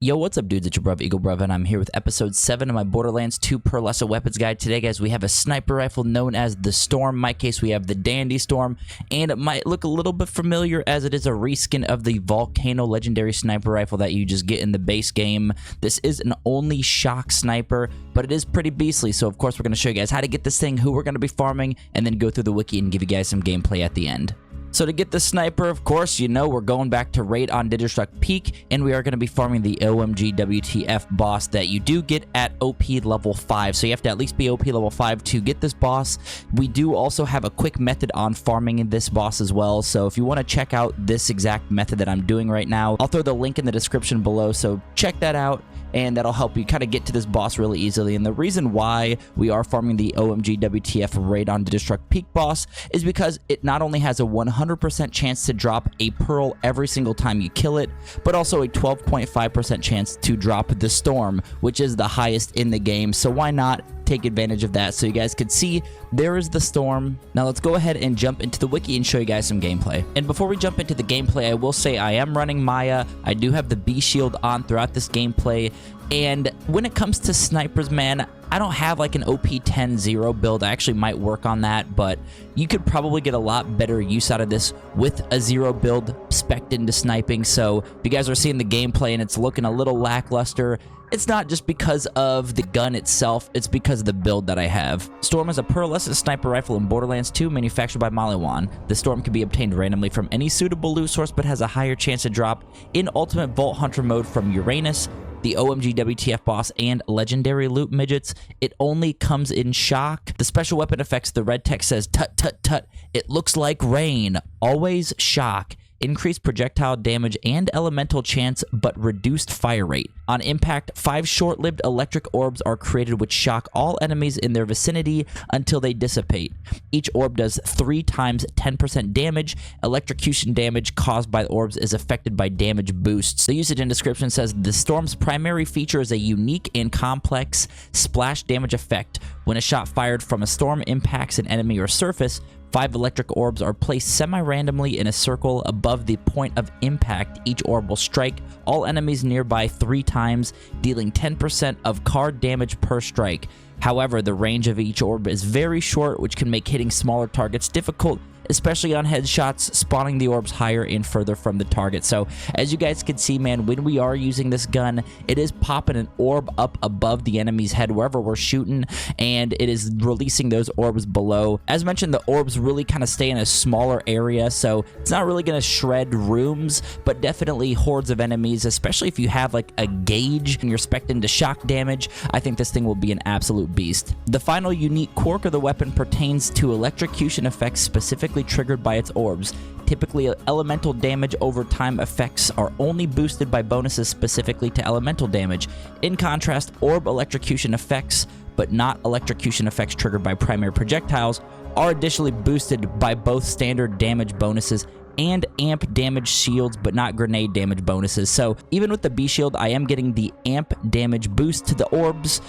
Yo, what's up, dudes? It's your brother, Eagle Bruv, and I'm here with episode 7 of my Borderlands 2 Pearlescent Weapons Guide. Today, guys, we have a sniper rifle known as the Storm. In my case, we have the Dandy Storm, and it might look a little bit familiar as it is a reskin of the Volcano legendary sniper rifle that you just get in the base game. This is an only shock sniper, but it is pretty beastly, so of course, we're going to show you guys how to get this thing, who we're going to be farming, and then go through the wiki and give you guys some gameplay at the end. So to get the sniper, of course, you know we're going back to Raid on Digistruct Peak, and we are going to be farming the OMG WTF boss that you do get at OP level 5. So you have to at least be OP level 5 to get this boss. We do also have a quick method on farming this boss as well. So if you want to check out this exact method that I'm doing right now, I'll throw the link in the description below. So check that out, and that'll help you kind of get to this boss really easily. And the reason why we are farming the OMG WTF Raid on Digistruct Peak boss is because it not only has a 100% chance to drop a pearl every single time you kill it, but also a 12.5% chance to drop the Storm, which is the highest in the game. So why not take advantage of that? So you guys could see there is the Storm. Now let's go ahead and jump into the wiki and show you guys some gameplay. And before we jump into the gameplay, I will say I am running Maya. I do have the B shield on throughout this gameplay. And when it comes to snipers, man, I don't have like an OP 10-0 build. I actually might work on that, but you could probably get a lot better use out of this with a 0 build spec'd into sniping. So if you guys are seeing the gameplay and it's looking a little lackluster, it's not just because of the gun itself, it's because of the build that I have. Storm is a pearlescent sniper rifle in Borderlands 2 manufactured by Maliwan. The Storm can be obtained randomly from any suitable loot source, but has a higher chance to drop in Ultimate Vault Hunter mode from Uranus, the OMG WTF boss, and legendary loot midgets. It only comes in shock. The special weapon effects, the red text says, "Tut, tut, tut, it looks like rain." Always shock. Increased projectile damage and elemental chance, but reduced fire rate. On impact, 5 short-lived electric orbs are created which shock all enemies in their vicinity until they dissipate. Each orb does 3 times 10% damage. Electrocution damage caused by the orbs is affected by damage boosts. The usage and description says the Storm's primary feature is a unique and complex splash damage effect. When a shot fired from a Storm impacts an enemy or surface, 5 electric orbs are placed semi-randomly in a circle above the point of impact. Each orb will strike all enemies nearby 3 times, dealing 10% of card damage per strike. However, the range of each orb is very short, which can make hitting smaller targets difficult, especially on headshots, spawning the orbs higher and further from the target. So as you guys can see, man, when we are using this gun, it is popping an orb up above the enemy's head wherever we're shooting, and it is releasing those orbs below. As mentioned, the orbs really kind of stay in a smaller area, so it's not really going to shred rooms, but definitely hordes of enemies, especially if you have like a gauge and you're spec'd into shock damage. I think this thing will be an absolute beast. The final unique quirk of the weapon pertains to electrocution effects specifically triggered by its orbs. Typically, elemental damage over time effects are only boosted by bonuses specifically to elemental damage. In contrast, orb electrocution effects, but not electrocution effects triggered by primary projectiles, are additionally boosted by both standard damage bonuses and amp damage shields, but not grenade damage bonuses. So even with the B shield, I am getting the amp damage boost to the orbs.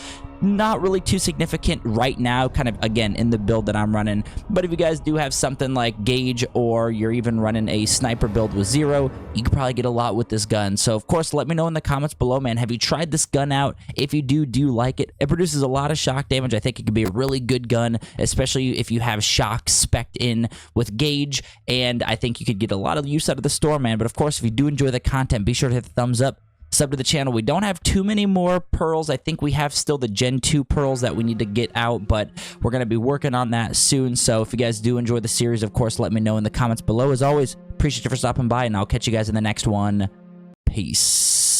Not really too significant right now, kind of, again, in the build that I'm running. But if you guys do have something like Gauge, or you're even running a sniper build with 0, you could probably get a lot with this gun. So, of course, let me know in the comments below, man. Have you tried this gun out? If you do you like it? It produces a lot of shock damage. I think it could be a really good gun, especially if you have shock spec'd in with Gauge. And I think you could get a lot of use out of the Storm, man. But, of course, if you do enjoy the content, be sure to hit the thumbs up. Sub to the channel. We don't have too many more pearls. I think we have still the Gen 2 pearls that we need to get out, but we're going to be working on that soon. So if you guys do enjoy the series, of course, let me know in the comments below. As always, appreciate you for stopping by, and I'll catch you guys in the next one. Peace.